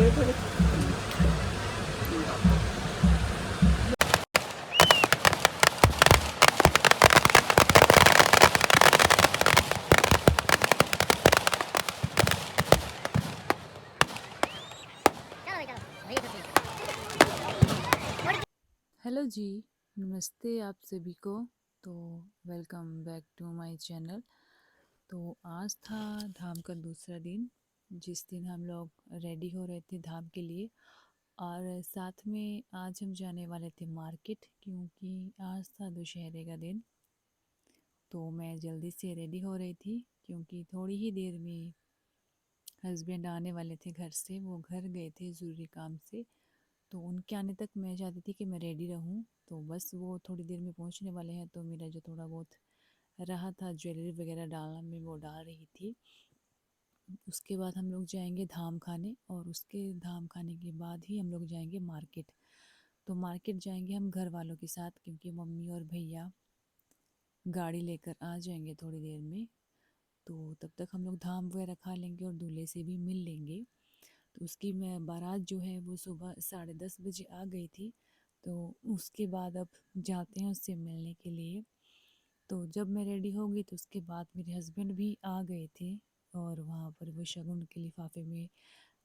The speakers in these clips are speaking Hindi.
हेलो जी, नमस्ते आप सभी को। तो welcome back to my channel. तो आज था धाम का दूसरा दिन, जिस दिन हम लोग रेडी हो रहे थे धाम के लिए। और साथ में आज हम जाने वाले थे मार्केट, क्योंकि आज था दशहरे का दिन। तो मैं जल्दी से रेडी हो रही थी, क्योंकि थोड़ी ही देर में हस्बैंड आने वाले थे घर से। वो घर गए थे ज़रूरी काम से, तो उनके आने तक मैं चाहती थी कि मैं रेडी रहूं। तो बस वो थोड़ी देर में पहुंचने वाले हैं, तो मेरा जो थोड़ा बहुत रहा था ज्वेलरी वगैरह डालना, मैं वो डाल रही थी। उसके बाद हम लोग जाएंगे धाम खाने, और उसके धाम खाने के बाद ही हम लोग जाएंगे मार्केट। तो मार्केट जाएंगे हम घर वालों के साथ, क्योंकि मम्मी और भैया गाड़ी लेकर आ जाएंगे थोड़ी देर में। तो तब तक हम लोग धाम वगैरह खा लेंगे और दूल्हे से भी मिल लेंगे। तो उसकी मैं बारात जो है वो सुबह 10:30 बजे आ गई थी। तो उसके बाद अब जाते हैं उससे मिलने के लिए। तो जब मैं रेडी हो गई तो उसके बाद मेरे हस्बैंड भी आ गए थे, और वहाँ पर वो शगुन के लिफाफे में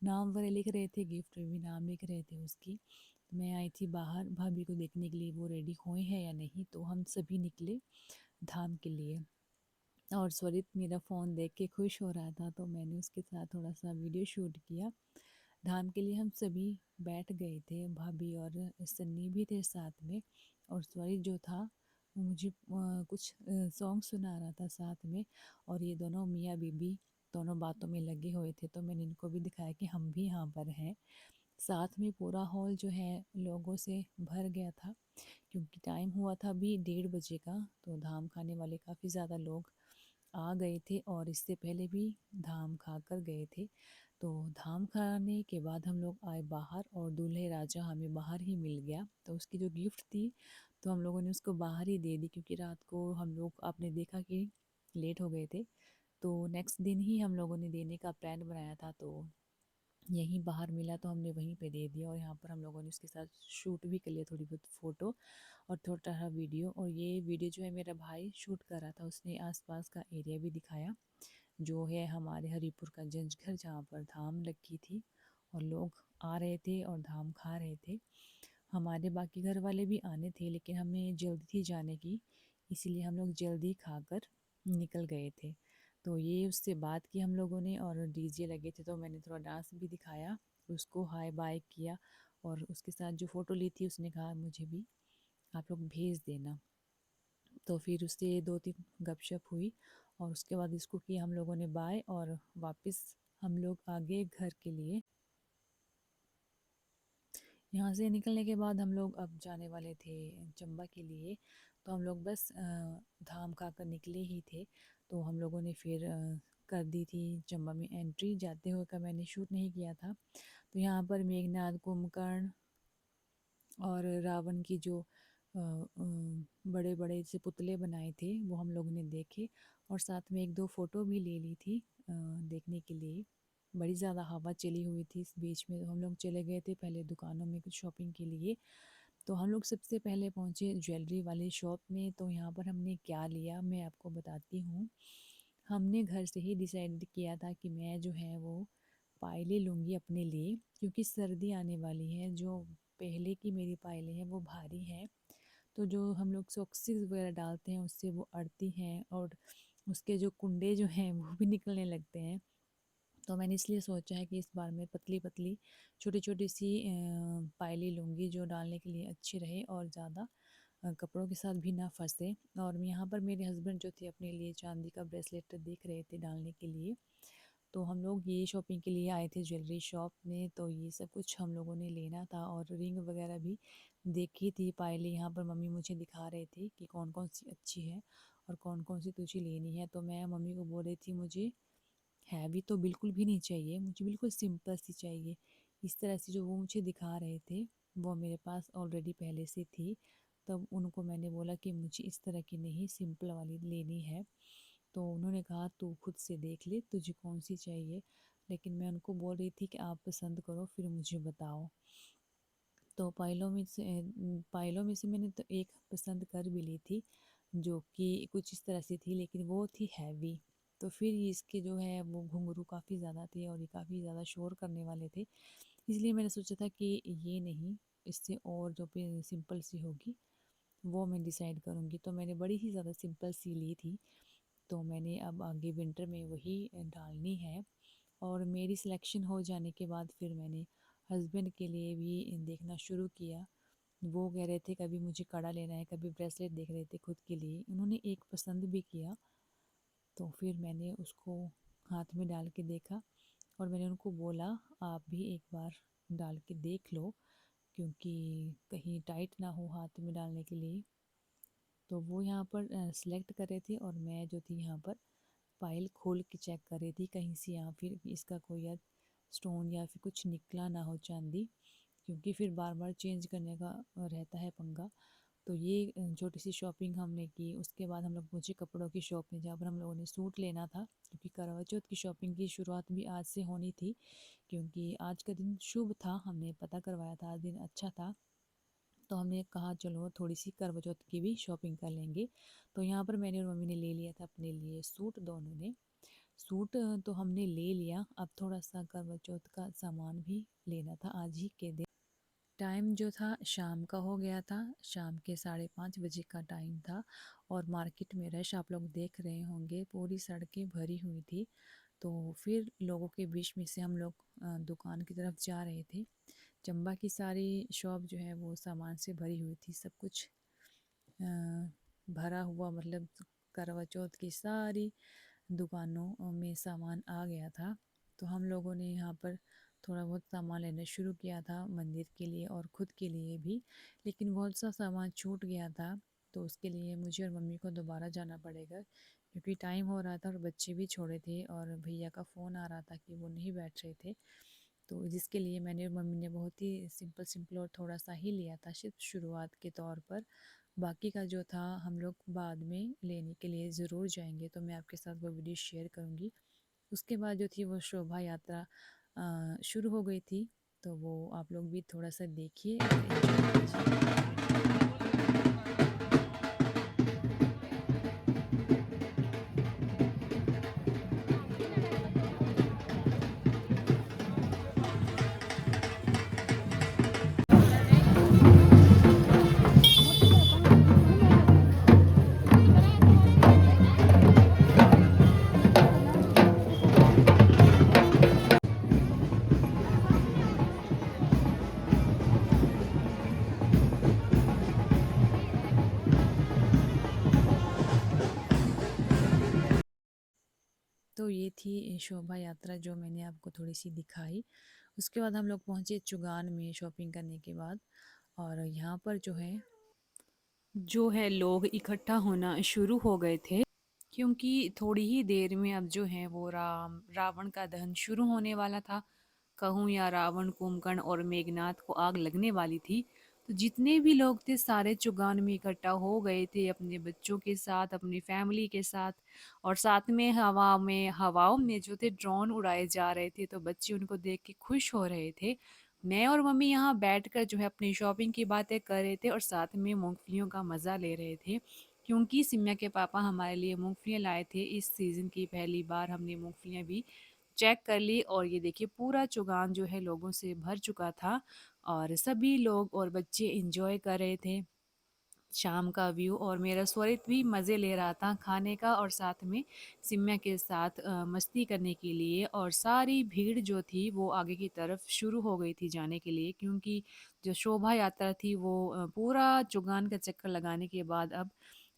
नाम वगैरह लिख रहे थे, गिफ्ट में भी नाम लिख रहे थे उसकी। तो मैं आई थी बाहर भाभी को देखने के लिए, वो रेडी हुए हैं या नहीं। तो हम सभी निकले धाम के लिए। और स्वरित मेरा फ़ोन देख के खुश हो रहा था, तो मैंने उसके साथ थोड़ा सा वीडियो शूट किया। धाम के लिए हम सभी बैठ गए थे, भाभी और सन्नी भी थे साथ में। और स्वरित जो था वो मुझे कुछ सॉन्ग सुना रहा था साथ में। और ये दोनों मियाँ बीबी दोनों बातों में लगे हुए थे, तो मैंने इनको भी दिखाया कि हम भी यहाँ पर हैं। साथ में पूरा हॉल जो है लोगों से भर गया था, क्योंकि टाइम हुआ था अभी 1:30 बजे का। तो धाम खाने वाले काफ़ी ज़्यादा लोग आ गए थे, और इससे पहले भी धाम खा कर गए थे। तो धाम खाने के बाद हम लोग आए बाहर, और दूल्हे राजा हमें बाहर ही मिल गया। तो उसकी जो गिफ्ट थी तो हम लोगों ने उसको बाहर ही दे दी, क्योंकि रात को हम लोग आपने देखा कि लेट हो गए थे। तो नेक्स्ट दिन ही हम लोगों ने देने का प्लान बनाया था। तो यहीं बाहर मिला तो हमने वहीं पे दे दिया, और यहाँ पर हम लोगों ने उसके साथ शूट भी कर लिया, थोड़ी बहुत फ़ोटो और थोड़ा सा वीडियो। और ये वीडियो जो है मेरा भाई शूट कर रहा था, उसने आसपास का एरिया भी दिखाया, जो है हमारे हरिपुर का जंजघर, जहाँ पर धाम लगी थी और लोग आ रहे थे और धाम खा रहे थे। हमारे बाकी घर वाले भी आने थे, लेकिन हमें जल्दी थी जाने की, इसीलिए हम लोग जल्दी खाकर निकल गए थे। तो ये उससे बात की हम लोगों ने, और डीजे लगे थे तो मैंने थोड़ा डांस भी दिखाया, उसको हाय बाय किया। और उसके साथ जो फ़ोटो ली थी उसने कहा मुझे भी आप लोग भेज देना। तो फिर उससे 2-3 गपशप हुई, और उसके बाद इसको किया हम लोगों ने बाय, और वापस हम लोग आगे घर के लिए। यहाँ से निकलने के बाद हम लोग अब जाने वाले थे चंबा के लिए। तो हम लोग बस धाम खा कर निकले ही थे। तो हम लोगों ने फिर कर दी थी चंबा में एंट्री। जाते हुए का मैंने शूट नहीं किया था। तो यहाँ पर मेघनाथ, कुंभकर्ण और रावण की जो बड़े बड़े से पुतले बनाए थे वो हम लोगों ने देखे, और साथ में 1-2 फ़ोटो भी ले ली थी देखने के लिए। बड़ी ज़्यादा हवा चली हुई थी इस बीच में, तो हम लोग चले गए थे पहले दुकानों में कुछ शॉपिंग के लिए। तो हम लोग सबसे पहले पहुँचे ज्वेलरी वाली शॉप में। तो यहाँ पर हमने क्या लिया मैं आपको बताती हूँ। हमने घर से ही डिसाइड किया था कि मैं जो है वो पायलें लूँगी अपने लिए, क्योंकि सर्दी आने वाली है। जो पहले की मेरी पायलें हैं वो भारी हैं, तो जो हम लोग सॉक्सेस वगैरह डालते हैं उससे वो अड़ती हैं, और उसके जो कुंडे जो हैं वो भी निकलने लगते हैं। तो मैंने इसलिए सोचा है कि इस बार मैं पतली पतली छोटी छोटी सी पायलें लूँगी, जो डालने के लिए अच्छी रहे और ज़्यादा कपड़ों के साथ भी ना फंसे। और यहाँ पर मेरे हस्बैंड जो थे अपने लिए चांदी का ब्रेसलेट देख रहे थे डालने के लिए। तो हम लोग ये शॉपिंग के लिए आए थे ज्वेलरी शॉप में। तो ये सब कुछ हम लोगों ने लेना था, और रिंग वगैरह भी देखी थी। पायलें यहाँ पर मम्मी मुझे दिखा रहे थे कि कौन कौन सी अच्छी है और कौन कौन सी तुझे लेनी है। तो मैं मम्मी को बोल रही थी मुझे हैवी तो बिल्कुल भी नहीं चाहिए, मुझे बिल्कुल सिंपल सी चाहिए। इस तरह से जो वो मुझे दिखा रहे थे वो मेरे पास ऑलरेडी पहले से थी। तब उनको मैंने बोला कि मुझे इस तरह की नहीं, सिंपल वाली लेनी है। तो उन्होंने कहा तू खुद से देख ले तुझे कौन सी चाहिए। लेकिन मैं उनको बोल रही थी कि आप पसंद करो फिर मुझे बताओ। तो पायलों में से मैंने तो एक पसंद कर भी ली थी, जो कि कुछ इस तरह से थी, लेकिन वो थी हैवी। तो फिर इसके जो है वो घुंघरू काफ़ी ज़्यादा थे और ये काफ़ी ज़्यादा शोर करने वाले थे। इसलिए मैंने सोचा था कि ये नहीं, इससे और जो भी सिंपल सी होगी वो मैं डिसाइड करूँगी। तो मैंने बड़ी ही ज़्यादा सिंपल सी ली थी। तो मैंने अब आगे विंटर में वही डालनी है। और मेरी सिलेक्शन हो जाने के बाद फिर मैंने हस्बैंड के लिए भी देखना शुरू किया। वो कह रहे थे कभी मुझे कड़ा लेना है, कभी ब्रेसलेट देख रहे थे खुद के लिए। उन्होंने एक पसंद भी किया, तो फिर मैंने उसको हाथ में डाल के देखा और मैंने उनको बोला आप भी एक बार डाल के देख लो, क्योंकि कहीं टाइट ना हो हाथ में डालने के लिए। तो वो यहाँ पर सेलेक्ट कर रहे थे और मैं जो थी यहाँ पर फाइल खोल के चेक कर रही थी कहीं से या फिर इसका कोई या स्टोन या फिर कुछ निकला ना हो चांदी, क्योंकि फिर बार बार चेंज करने का रहता है पंगा। तो ये छोटी सी शॉपिंग हमने की। उसके बाद हम लोग पहुँचे कपड़ों की शॉप में, जहाँ पर हम लोगों ने सूट लेना था, क्योंकि करवा चौथ की शॉपिंग की शुरुआत भी आज से होनी थी, क्योंकि आज का दिन शुभ था, हमने पता करवाया था आज दिन अच्छा था। तो हमने कहा चलो थोड़ी सी करवा चौथ की भी शॉपिंग कर लेंगे। तो यहाँ पर मैंने और मम्मी ने ले लिया था अपने लिए सूट, दोनों ने सूट तो हमने ले लिया। अब थोड़ा सा करवा चौथ का सामान भी लेना था आज ही के दिन। टाइम जो था शाम का हो गया था, शाम के 5:30 बजे का टाइम था। और मार्केट में रश आप लोग देख रहे होंगे, पूरी सड़कें भरी हुई थी। तो फिर लोगों के बीच में से हम लोग दुकान की तरफ जा रहे थे। चंबा की सारी शॉप जो है वो सामान से भरी हुई थी, सब कुछ अ, भरा हुआ, मतलब करवा चौथ की सारी दुकानों में सामान आ गया था। तो हम लोगों ने यहाँ पर थोड़ा बहुत सामान लेना शुरू किया था मंदिर के लिए और ख़ुद के लिए भी, लेकिन बहुत सा सामान छूट गया था। तो उसके लिए मुझे और मम्मी को दोबारा जाना पड़ेगा, क्योंकि टाइम हो रहा था और बच्चे भी छोड़े थे और भैया का फ़ोन आ रहा था कि वो नहीं बैठ रहे थे। तो जिसके लिए मैंने और मम्मी ने बहुत ही सिंपल सिंपल और थोड़ा सा ही लिया था सिर्फ शुरुआत के तौर पर। बाकी का जो था हम लोग बाद में लेने के लिए ज़रूर जाएंगे, तो मैं आपके साथ वो वीडियो शेयर करूँगी। उसके बाद जो थी वो शोभा यात्रा शुरू हो गई थी, तो वो आप लोग भी थोड़ा सा देखिए और एंजॉय कीजिए। तो ये थी शोभा यात्रा जो मैंने आपको थोड़ी सी दिखाई। उसके बाद हम लोग पहुँचे चुगान में शॉपिंग करने के बाद। और यहाँ पर जो है लोग इकट्ठा होना शुरू हो गए थे, क्योंकि थोड़ी ही देर में अब जो है वो रावण का दहन शुरू होने वाला था। कहूँ या रावण, कुंभकर्ण और मेघनाथ को आग लगने वाली थी। तो जितने भी लोग थे सारे चुगान में इकट्ठा हो गए थे अपने बच्चों के साथ, अपनी फैमिली के साथ। और साथ में हवाओं में जो थे ड्रोन उड़ाए जा रहे थे, तो बच्चे उनको देख के खुश हो रहे थे। मैं और मम्मी यहाँ बैठकर जो है अपनी शॉपिंग की बातें कर रहे थे और साथ में मूंगफलियों का मज़ा ले रहे थे, क्योंकि सिम्या के पापा हमारे लिए मूंगफलियाँ लाए थे। इस सीज़न की पहली बार हमने मूंगफलियाँ भी चेक कर ली। और ये देखिए पूरा चुगान जो है लोगों से भर चुका था और सभी लोग और बच्चे एंजॉय कर रहे थे शाम का व्यू। और मेरा स्वरित भी मज़े ले रहा था खाने का और साथ में सिम्या के साथ मस्ती करने के लिए। और सारी भीड़ जो थी वो आगे की तरफ शुरू हो गई थी जाने के लिए, क्योंकि जो शोभा यात्रा थी वो पूरा चुगान का चक्कर लगाने के बाद अब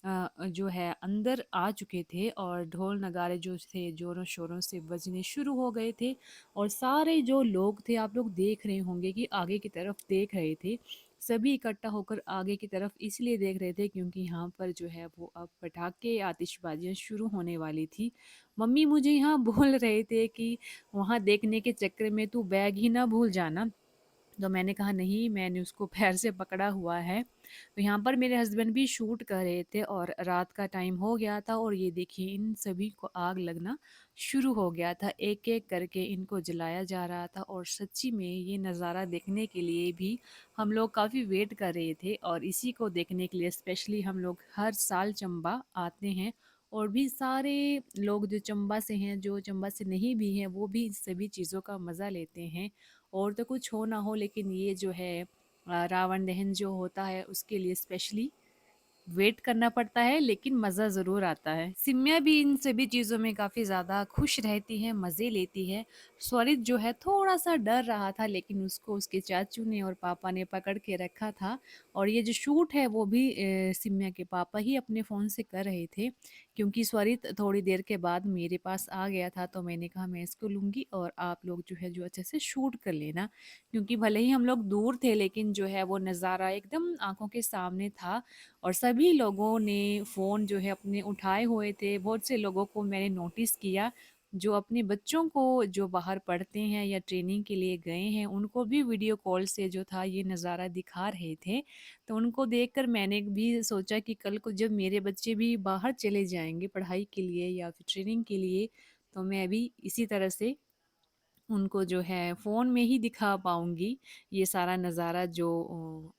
जो है अंदर आ चुके थे। और ढोल नगाड़े जो थे ज़ोरों शोरों से बजने शुरू हो गए थे। और सारे जो लोग थे आप लोग देख रहे होंगे कि आगे की तरफ देख रहे थे, सभी इकट्ठा होकर आगे की तरफ इसलिए देख रहे थे क्योंकि यहाँ पर जो है वो अब पटाखे आतिशबाजियाँ शुरू होने वाली थी। मम्मी मुझे यहाँ बोल रहे थे कि वहाँ देखने के चक्कर में तू बैग ही ना भूल जाना, तो मैंने कहा नहीं, मैंने उसको पैर से पकड़ा हुआ है। तो यहाँ पर मेरे हस्बैंड भी शूट कर रहे थे और रात का टाइम हो गया था और ये देखिए इन सभी को आग लगना शुरू हो गया था। एक-एक करके इनको जलाया जा रहा था और सच्ची में ये नज़ारा देखने के लिए भी हम लोग काफ़ी वेट कर रहे थे और इसी को देखने के लिए स्पेशली हम लोग हर साल चंबा आते हैं और भी सारे लोग जो चंबा से हैं, जो चंबा से नहीं भी हैं, वो भी इन सभी चीज़ों का मज़ा लेते हैं। और तो कुछ हो ना हो लेकिन ये जो है रावण दहन जो होता है उसके लिए स्पेशली वेट करना पड़ता है लेकिन मज़ा ज़रूर आता है। सिम्या भी इन सभी चीज़ों में काफ़ी ज़्यादा खुश रहती है, मज़े लेती है। स्वरित जो है थोड़ा-सा डर रहा था लेकिन उसको उसके चाचू ने और पापा ने पकड़ के रखा था और ये जो शूट है वो भी सिम्या के पापा ही अपने फ़ोन से कर रहे थे क्योंकि स्वरित थोड़ी देर के बाद मेरे पास आ गया था तो मैंने कहा मैं इसको लूँगी और आप लोग जो है जो अच्छे से शूट कर लेना। क्योंकि भले ही हम लोग दूर थे लेकिन जो है वो नज़ारा एकदम आँखों के सामने था और सभी लोगों ने फ़ोन जो है अपने उठाए हुए थे। बहुत से लोगों को मैंने नोटिस किया जो अपने बच्चों को जो बाहर पढ़ते हैं या ट्रेनिंग के लिए गए हैं उनको भी वीडियो कॉल से जो था ये नज़ारा दिखा रहे थे। तो उनको देखकर मैंने भी सोचा कि कल को जब मेरे बच्चे भी बाहर चले जाएँगे पढ़ाई के लिए या फिर ट्रेनिंग के लिए तो मैं भी इसी तरह से उनको जो है फ़ोन में ही दिखा पाऊँगी, ये सारा नज़ारा जो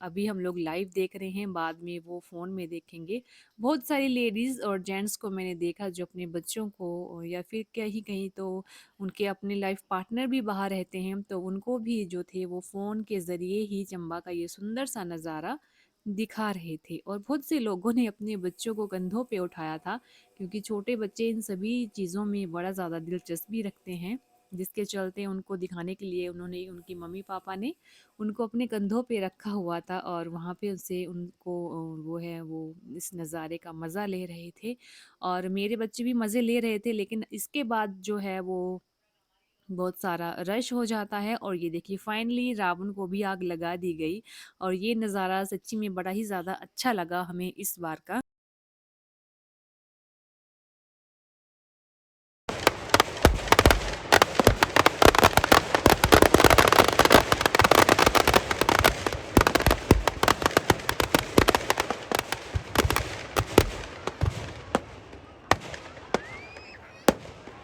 अभी हम लोग लाइव देख रहे हैं, बाद में वो फ़ोन में देखेंगे। बहुत सारी लेडीज़ और जेंट्स को मैंने देखा जो अपने बच्चों को या फिर कहीं-कहीं तो उनके अपने लाइफ़ पार्टनर भी बाहर रहते हैं, तो उनको भी जो थे वो फ़ोन के ज़रिए ही चंबा का ये सुंदर-सा नज़ारा दिखा रहे थे। और बहुत से लोगों ने अपने बच्चों को कंधों पे उठाया था, क्योंकि छोटे बच्चे इन सभी चीज़ों में बड़ा ज़्यादा दिलचस्पी रखते हैं। जिसके चलते उनको दिखाने के लिए उन्होंने उनकी मम्मी-पापा ने उनको अपने कंधों पे रखा हुआ था और वहाँ पे उनसे उनको वो है वो इस नज़ारे का मज़ा ले रहे थे और मेरे बच्चे भी मज़े ले रहे थे लेकिन इसके बाद जो है वो बहुत सारा रश हो जाता है और ये देखिए फाइनली रावण को भी आग लगा दी गई और ये नज़ारा सच्ची में बड़ा ही ज़्यादा अच्छा लगा हमें इस बार का।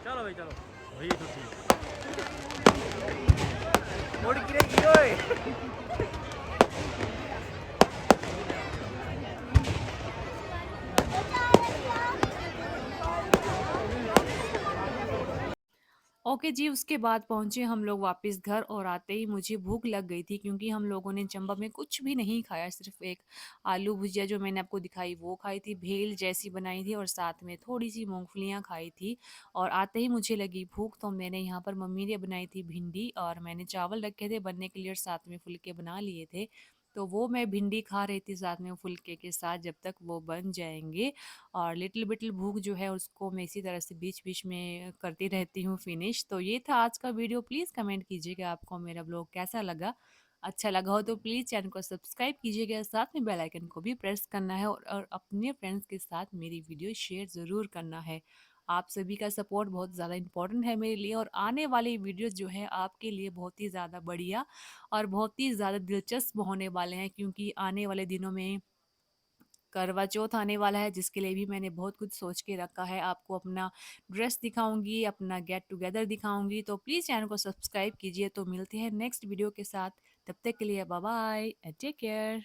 चलो भाई चलो वही तो ठीक मुड़ गिरेगी ओए ओके जी, उसके बाद पहुँचे हम लोग वापस घर और आते ही मुझे भूख लग गई थी क्योंकि हम लोगों ने चंबा में कुछ भी नहीं खाया, सिर्फ़ एक आलू भुजिया जो मैंने आपको दिखाई वो खाई थी, भेल जैसी बनाई थी और साथ में थोड़ी-सी मूँगफलियाँ खाई थी और आते ही मुझे लगी भूख तो मैंने यहाँ पर मम्मी ने बनाई थी भिंडी और मैंने चावल रखे थे बनने के लिए और साथ में फुलके बना लिए थे। तो वो मैं भिंडी खा रही थी साथ में फुलके के साथ जब तक वो बन जाएँगे और लिटिल बिटिल भूख जो है उसको मैं इसी तरह से बीच-बीच में करती रहती हूँ फिनिश। तो ये था आज का वीडियो, प्लीज़ कमेंट कीजिएगा आपको मेरा ब्लॉग कैसा लगा? अच्छा लगा हो तो प्लीज़ चैनल को सब्सक्राइब कीजिएगा, साथ में बेल आइकन को भी प्रेस करना है और अपने फ्रेंड्स के साथ मेरी वीडियो शेयर ज़रूर करना है। आप सभी का सपोर्ट बहुत ज़्यादा इम्पोर्टेंट है मेरे लिए और आने वाली वीडियोज़ जो है आपके लिए बहुत ही ज़्यादा बढ़िया और बहुत ही ज़्यादा दिलचस्प होने वाले हैं क्योंकि आने वाले दिनों में करवा चौथ आने वाला है जिसके लिए भी मैंने बहुत कुछ सोच के रखा है। आपको अपना ड्रेस दिखाऊँगी, अपना गेट टुगेदर दिखाऊँगी, तो प्लीज़ चैनल को सब्सक्राइब कीजिए। तो मिलते हैं नेक्स्ट वीडियो के साथ। तब तक के लिए bye bye and take care.